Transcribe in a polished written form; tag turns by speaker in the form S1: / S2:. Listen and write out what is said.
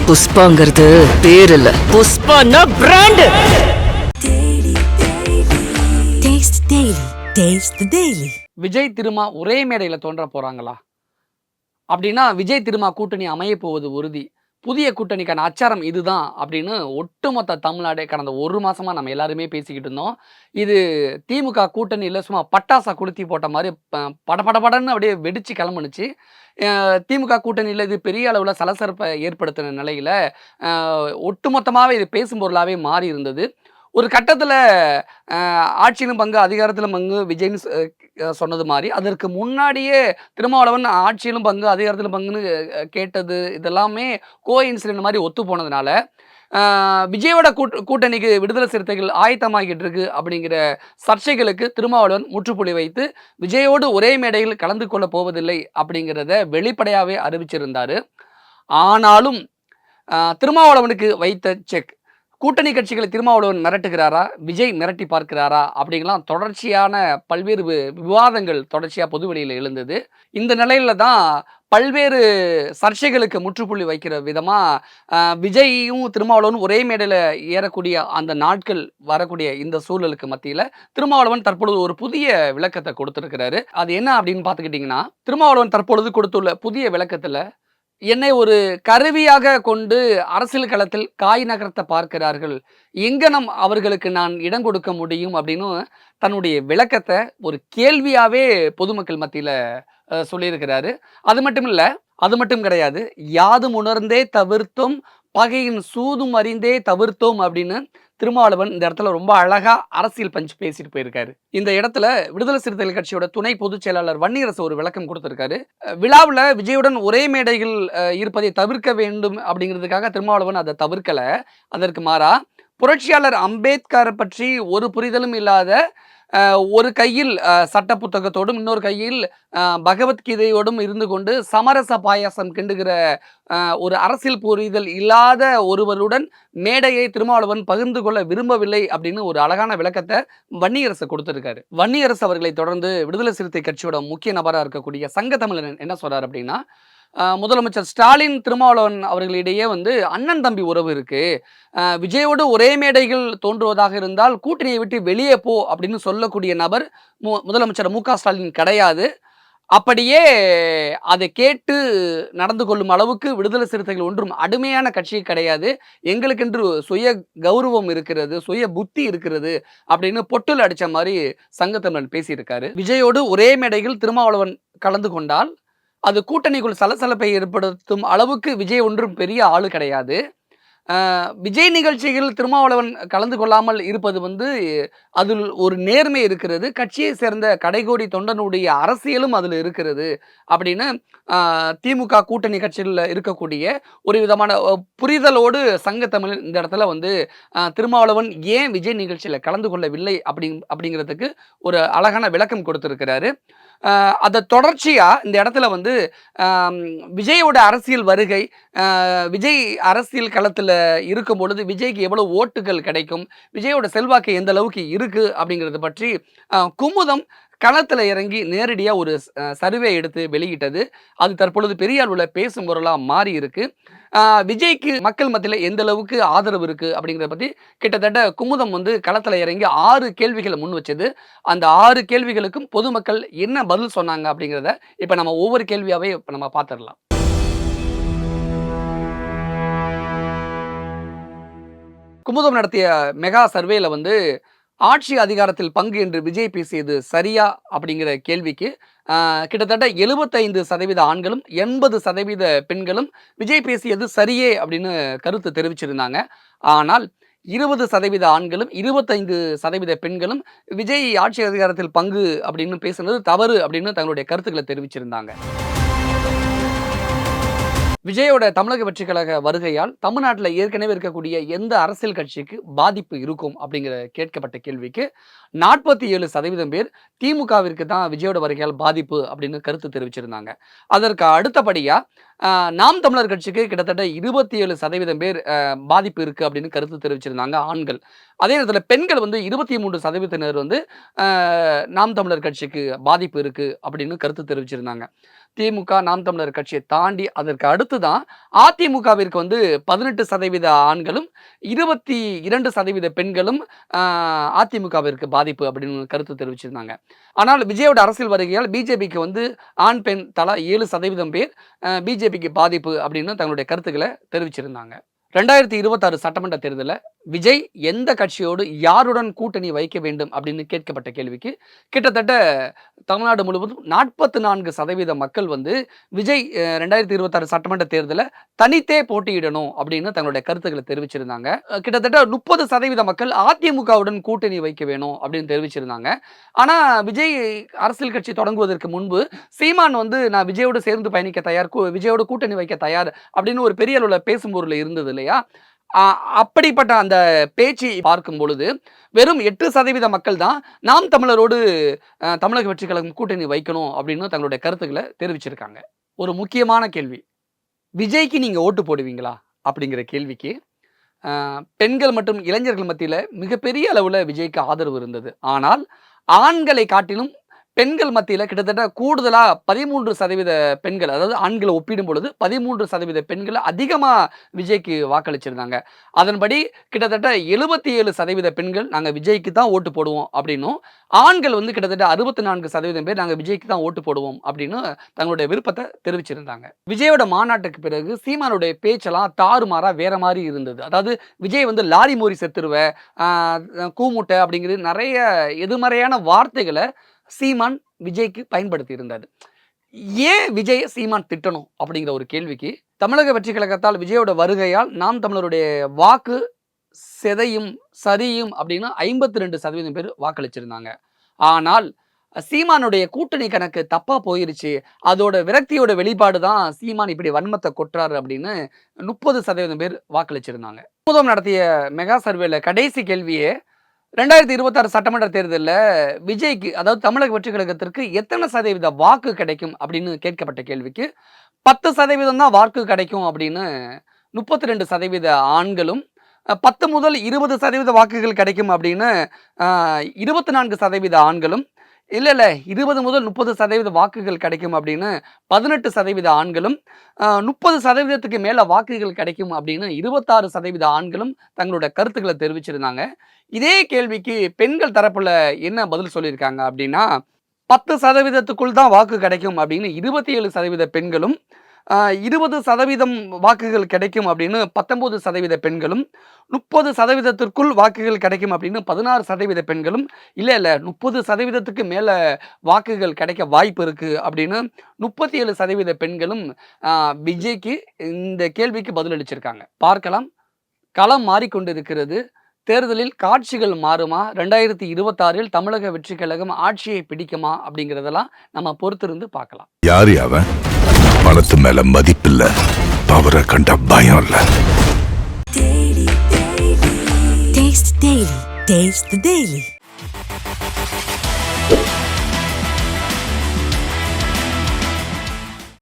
S1: புஷ்பாங்கிறது பேர் இல்ல, புஷ்பான்னா பிராண்ட்.
S2: விஜய் திருமா ஒரே மேடையில தோன்ற போறாங்களா அப்படின்னா விஜய் திருமா கூட்டணி அமைய போவது உறுதி. புதிய கூட்டணிக்கான அச்சாரம் இதுதான் அப்படின்னு ஒட்டுமொத்த தமிழ்நாடே கடந்த ஒரு மாசமா நம்ம எல்லாருமே பேசிக்கிட்டு இருந்தோம். இது திமுக கூட்டணியில் சும்மா பட்டாசா கொளுத்தி போட்ட மாதிரி படபடன்னு அப்படியே வெடிச்சு கிளம்புனுச்சு. திமுக கூட்டணியில் இது பெரிய அளவில் சலசலப்பை ஏற்படுத்தின நிலையில் ஒட்டுமொத்தமாகவே இது பேசும் பொருளாகவே மாறி இருந்தது. ஒரு கட்டத்தில் ஆட்சியிலும் பங்கு அதிகாரத்திலும் பங்கு விஜய்னு சொன்னது மாதிரி, அதற்கு முன்னாடியே திருமாவளவன் ஆட்சியிலும் பங்கு அதிகாரத்திலும் பங்குன்னு கேட்டது இதெல்லாமே இன்சிடென்ட் மாதிரி ஒத்து போனதுனால விஜயோட கூட்டணிக்கு விடுதலை சிறுத்தைகள் ஆயத்தமாகிட்டு இருக்கு அப்படிங்கிற சர்ச்சைகளுக்கு திருமாவளவன் முற்றுப்புள்ளி வைத்து விஜயோடு ஒரே மேடையில் கலந்து கொள்ள போவதில்லை அப்படிங்கிறத வெளிப்படையாகவே அறிவிச்சிருந்தாரு. ஆனாலும் திருமாவளவனுக்கு வைத்த செக் கூட்டணி கட்சிகளை திருமாவளவன் மிரட்டுகிறாரா, விஜய் மிரட்டி பார்க்கிறாரா அப்படிங்கலாம் தொடர்ச்சியான பல்வேறு விவாதங்கள் தொடர்ச்சியாக பொதுவெளியில் எழுந்தது. இந்த நிலையில தான் பல்வேறு சர்ச்சைகளுக்கு முற்றுப்புள்ளி வைக்கிற விதமாக விஜயும் திருமாவளவன் ஒரே மேடையில் ஏறக்கூடிய அந்த நாட்கள் வரக்கூடிய இந்த சூழலுக்கு மத்தியில் திருமாவளவன் தற்பொழுது ஒரு புதிய விளக்கத்தை கொடுத்துருக்கிறாரு. அது என்ன அப்படின்னு பார்த்துக்கிட்டிங்கன்னா, திருமாவளவன் தற்பொழுது கொடுத்துள்ள புதிய விளக்கத்தில் என்னை ஒரு கருவியாக கொண்டு அரசியல் களத்தில் காய் நகர்த்த பார்க்கிறார்கள், எங்கனம் அவர்களுக்கு நான் இடம் கொடுக்க முடியும் அப்படின்னு தன்னுடைய விளக்கத்தை ஒரு கேள்வியாகவே பொதுமக்கள் மத்தியில் சொல்லியிருக்கிறாரு. அது மட்டும் கிடையாது, யாதும் உணர்ந்தே தவிர்த்தோம் பகையின் சூதும் அறிந்தே தவிர்த்தோம் அப்படின்னு திருமாவளவன் இந்த இடத்துல ரொம்ப அழகா அரசியல் பஞ்சு பேசிட்டு போயிருக்காரு. இந்த இடத்துல விடுதலை சிறுத்தைகள் கட்சியோட துணை பொதுச் செயலாளர் வன்னியரசு ஒரு விளக்கம் கொடுத்திருக்காரு. விழாவில் விஜயுடன் ஒரே மேடைகள் இருப்பதை தவிர்க்க வேண்டும் அப்படிங்கிறதுக்காக திருமாவளவன் அதை தவிர்க்கல. அதற்கு மாறா புரட்சியாளர் அம்பேத்கரை பற்றி ஒரு புரிதலும் இல்லாத ஒரு கையில் சட்ட புத்தகத்தோடும் இன்னொரு கையில் பகவத்கீதையோடும் இருந்து கொண்டு சமரச பாயாசம் கிண்டுகிற ஒரு அரசியல் புரிதல் இல்லாத ஒருவருடன் மேடையை திருமாவளவன் பகிர்ந்து கொள்ள விரும்பவில்லை அப்படின்னு ஒரு அழகான விளக்கத்தை வன்னியரசு கொடுத்திருக்காரு. வன்னியரசு அவர்களை தொடர்ந்து விடுதலை சிறுத்தை கட்சியோட முக்கிய நபராக இருக்கக்கூடிய சங்க தமிழன் என்ன சொல்றாரு அப்படின்னா, முதலமைச்சர் ஸ்டாலின் திருமாவளவன் அவர்களிடையே அண்ணன் தம்பி உறவு இருக்கு, விஜயோடு ஒரே மேடைகள் தோன்றுவதாக இருந்தால் கூட்டணியை விட்டு வெளியே போ அப்படின்னு சொல்லக்கூடிய நபர் முதலமைச்சர் மு க ஸ்டாலின் கிடையாது. அப்படியே அதை கேட்டு நடந்து கொள்ளும் அளவுக்கு விடுதலை சிறுத்தைகள் ஒன்றும் அடிமையான கட்சி கிடையாது, எங்களுக்கென்று சுய கௌரவம் இருக்கிறது, சுய புத்தி இருக்கிறது அப்படின்னு பொட்டுல அடிச்ச மாதிரி சங்கத்தமிழன் பேசியிருக்காரு. விஜயோடு ஒரே மேடையில் திருமாவளவன் கலந்து கொண்டால் அது கூட்டணிக்குள் சலசலப்பை ஏற்படுத்தும் அளவுக்கு விஜய் ஒன்றும் பெரிய ஆளு கிடையாது. விஜய் நிகழ்ச்சிகள் திருமாவளவன் கலந்து கொள்ளாமல் இருப்பது அதில் ஒரு நேர்மை இருக்கிறது, கட்சியை சேர்ந்த கடைகோடி தொண்டனுடைய அரசியலும் அதில் இருக்கிறது அப்படின்னு திமுக கூட்டணி கட்சியில் இருக்கக்கூடிய ஒரு விதமான புரிதலோடு சங்கத்தமிழ் இந்த இடத்துல திருமாவளவன் ஏன் விஜய் நிகழ்ச்சியில் கலந்து கொள்ளவில்லை அப்படிங்கிறதுக்கு ஒரு அழகான விளக்கம் கொடுத்திருக்கிறாரு. அதை தொடர்ச்சியா இந்த இடத்துல விஜயோட அரசியல் வருகை, விஜய் அரசியல் களத்தில் இருக்கும் பொழுது விஜய்க்கு எவ்வளவு ஓட்டுகள் கிடைக்கும், விஜயோட செல்வாக்கு எந்த அளவுக்கு இருக்கு அப்படிங்கிறத பற்றி குமுதம் களத்தில் இறங்கி நேரடியாக ஒரு சர்வே எடுத்து வெளியிட்டது. அது தற்பொழுது பெரிய அளவில் பேசும் பொருளாக மாறி இருக்கு. விஜய்க்கு மக்கள் மத்தியில் எந்த அளவுக்கு ஆதரவு இருக்கு அப்படிங்கிறத பற்றி கிட்டத்தட்ட குமுதம் களத்தில் இறங்கி 6 கேள்விகளை முன் வச்சது. அந்த 6 கேள்விகளுக்கும் பொதுமக்கள் என்ன பதில் சொன்னாங்க அப்படிங்கிறத இப்போ நம்ம ஒவ்வொரு கேள்வியாவே நம்ம பார்த்துடலாம். குமுதம் நடத்திய மெகா சர்வேல ஆட்சி அதிகாரத்தில் பங்கு என்று விஜய் பேசியது சரியா அப்படிங்கிற கேள்விக்கு கிட்டத்தட்ட 75% ஆண்களும் 80% பெண்களும் விஜய் பேசியது சரியே அப்படின்னு கருத்து தெரிவிச்சிருந்தாங்க. ஆனால் 20% ஆண்களும் 25% பெண்களும் விஜய் ஆட்சி அதிகாரத்தில் பங்கு அப்படின்னு பேசுனது தவறு அப்படின்னு தங்களுடைய கருத்துக்களை தெரிவிச்சிருந்தாங்க. விஜயோட தமிழக வெற்றிக் கழக வருகையால் தமிழ்நாட்டில் ஏற்கனவே இருக்கக்கூடிய எந்த அரசியல் கட்சிக்கு பாதிப்பு இருக்கும் அப்படிங்கிற கேட்கப்பட்ட கேள்விக்கு 47% பேர் திமுகவிற்கு தான் விஜயோட வருகையால் பாதிப்பு அப்படின்னு கருத்து தெரிவிச்சிருந்தாங்க. அதற்கு அடுத்தபடியா நாம் தமிழர் கட்சிக்கு கிட்டத்தட்ட 27% பேர் பாதிப்பு இருக்கு அப்படின்னு கருத்து தெரிவிச்சிருந்தாங்க ஆண்கள். அதே நேரத்தில் பெண்கள் 23% நாம் தமிழர் கட்சிக்கு பாதிப்பு இருக்கு அப்படின்னு கருத்து தெரிவிச்சிருந்தாங்க. திமுக, நாம் தமிழர் கட்சியை தாண்டி அதற்கு அடுத்து தான் அதிமுகவிற்கு வந்து 18% ஆண்களும் 22% பெண்களும் அதிமுகவிற்கு பாதிப்பு அப்படின்னு கருத்து தெரிவிச்சிருந்தாங்க. ஆனால் விஜயோட அரசியல் வருகையால் பிஜேபிக்கு வந்து ஆண் பெண் தலா 7% பேர் பிஜேபிக்கு பாதிப்பு அப்படின்னு தங்களுடைய கருத்துக்களை தெரிவிச்சிருந்தாங்க. 2026 சட்டமன்ற தேர்தலில் விஜய் எந்த கட்சியோடு யாருடன் கூட்டணி வைக்க வேண்டும் அப்படின்னு கேட்கப்பட்ட கேள்விக்கு கிட்டத்தட்ட தமிழ்நாடு முழுவதும் 44% மக்கள் வந்து விஜய் 2026 சட்டமன்ற தேர்தலில் தனித்தே போட்டியிடணும் அப்படின்னு தங்களுடைய கருத்துக்களை தெரிவிச்சிருந்தாங்க. கிட்டத்தட்ட 30% மக்கள் அதிமுகவுடன் கூட்டணி வைக்க வேணும் அப்படின்னு தெரிவிச்சிருந்தாங்க. ஆனால் விஜய் அரசியல் கட்சி தொடங்குவதற்கு முன்பு சீமான் வந்து நான் விஜயோடு சேர்ந்து பயணிக்க தயார், விஜயோடு கூட்டணி வைக்க தயார் அப்படின்னு ஒரு பெரிய அளவில் பேசும் பொருள் இருந்தது இல்லையா? அப்படிப்பட்ட அந்த பேச்சு பார்க்கும் பொழுது வெறும் 8% மக்கள் தான் நாம் தமிழரோடு தமிழக வெற்றி கழகம் கூட்டணி வைக்கணும் அப்படின்னு தங்களுடைய கருத்துக்களை தெரிவிச்சிருக்காங்க. ஒரு முக்கியமான கேள்வி, விஜய்க்கு நீங்க ஓட்டு போடுவீங்களா அப்படிங்கிற கேள்விக்கு பெண்கள் மற்றும் இளைஞர்கள் மத்தியில் மிகப்பெரிய அளவில் விஜய்க்கு ஆதரவு இருந்தது. ஆனால் ஆண்களை காட்டிலும் பெண்கள் மத்தியில் கிட்டத்தட்ட கூடுதலாக 13% பெண்கள், அதாவது ஆண்களை ஒப்பிடும் பொழுது 13% பெண்கள் அதிகமாக விஜய்க்கு வாக்களிச்சிருந்தாங்க. அதன்படி கிட்டத்தட்ட 77% பெண்கள் நாங்கள் விஜய்க்கு தான் ஓட்டு போடுவோம் அப்படின்னும், ஆண்கள் வந்து கிட்டத்தட்ட 64% பேர் நாங்கள் விஜய்க்கு தான் ஓட்டு போடுவோம் அப்படின்னு தங்களுடைய விருப்பத்தை தெரிவிச்சிருந்தாங்க. விஜயோட மாநாட்டுக்கு பிறகு சீமானுடைய பேச்செல்லாம் தாறுமாறா வேற மாதிரி இருந்தது. அதாவது விஜய் வந்து லாரி மோரி செத்துருவேன், கூமுட்டை அப்படிங்கிறது நிறைய எதிர்மறையான வார்த்தைகளை சீமான் விஜய்க்கு பயன்படுத்தி இருந்தார். ஏன் விஜய் சீமான் திட்டணும் அப்படிங்கிற ஒரு கேள்விக்கு தமிழக வெற்றி கழகத்தால் விஜயோட வருகையால் நாம் தமிழருடைய வாக்கு செதையும் சரியும் அப்படின்னு 52% பேர் வாக்களிச்சிருந்தாங்க. ஆனால் சீமானுடைய கூட்டணி கணக்கு தப்பா போயிருச்சு, அதோட விரக்தியோட வெளிப்பாடு தான் சீமான் இப்படி வன்மத்தை கொட்டுறாரு அப்படின்னு 30% பேர் வாக்களிச்சிருந்தாங்க. நடத்திய மெகா சர்வேல கடைசி கேள்வியே 2026 சட்டமன்ற தேர்தலில் விஜய்க்கு, அதாவது தமிழக வெற்றி கழகத்திற்கு எத்தனை சதவீத வாக்கு கிடைக்கும் அப்படின்னு கேட்கப்பட்ட கேள்விக்கு 10% தான் வாக்கு கிடைக்கும் அப்படின்னு 32% ஆண்களும், 10 முதல் 20% வாக்குகள் கிடைக்கும் அப்படின்னு 24% ஆண்களும், இல்லை 20 முதல் 30% வாக்குகள் கிடைக்கும் அப்படின்னு 18% ஆண்களும், 30%க்கு மேலே வாக்குகள் கிடைக்கும் அப்படின்னு 26% ஆண்களும் தங்களோட கருத்துக்களை தெரிவிச்சிருந்தாங்க. இதே கேள்விக்கு பெண்கள் தரப்புல என்ன பதில் சொல்லியிருக்காங்க அப்படின்னா 10%க்குள் தான் வாக்கு கிடைக்கும் அப்படின்னு 27% பெண்களும், 20% வாக்குகள் கிடைக்கும் அப்படின்னு 19% பெண்களும், 30%க்குள் வாக்குகள் கிடைக்கும் அப்படின்னு 16% பெண்களும், இல்லை 30%க்கு மேலே வாக்குகள் கிடைக்க வாய்ப்பு இருக்கு அப்படின்னு 37% பெண்களும் விஜய்க்கு இந்த கேள்விக்கு பதிலளிச்சிருக்காங்க. பார்க்கலாம், களம் மாறிக்கொண்டிருக்கிறது. தேர்தலில் காட்சிகள் மாறுமா? 2026 தமிழக வெற்றி கழகம் ஆட்சியை பிடிக்குமா அப்படிங்கிறதெல்லாம் நம்ம பொறுத்திருந்து பார்க்கலாம்.
S3: யார் அவன்? பணத்து மேல மதிப்பில்ல, பவரை கண்ட பயம் இல்ல.
S4: Taste the Daily.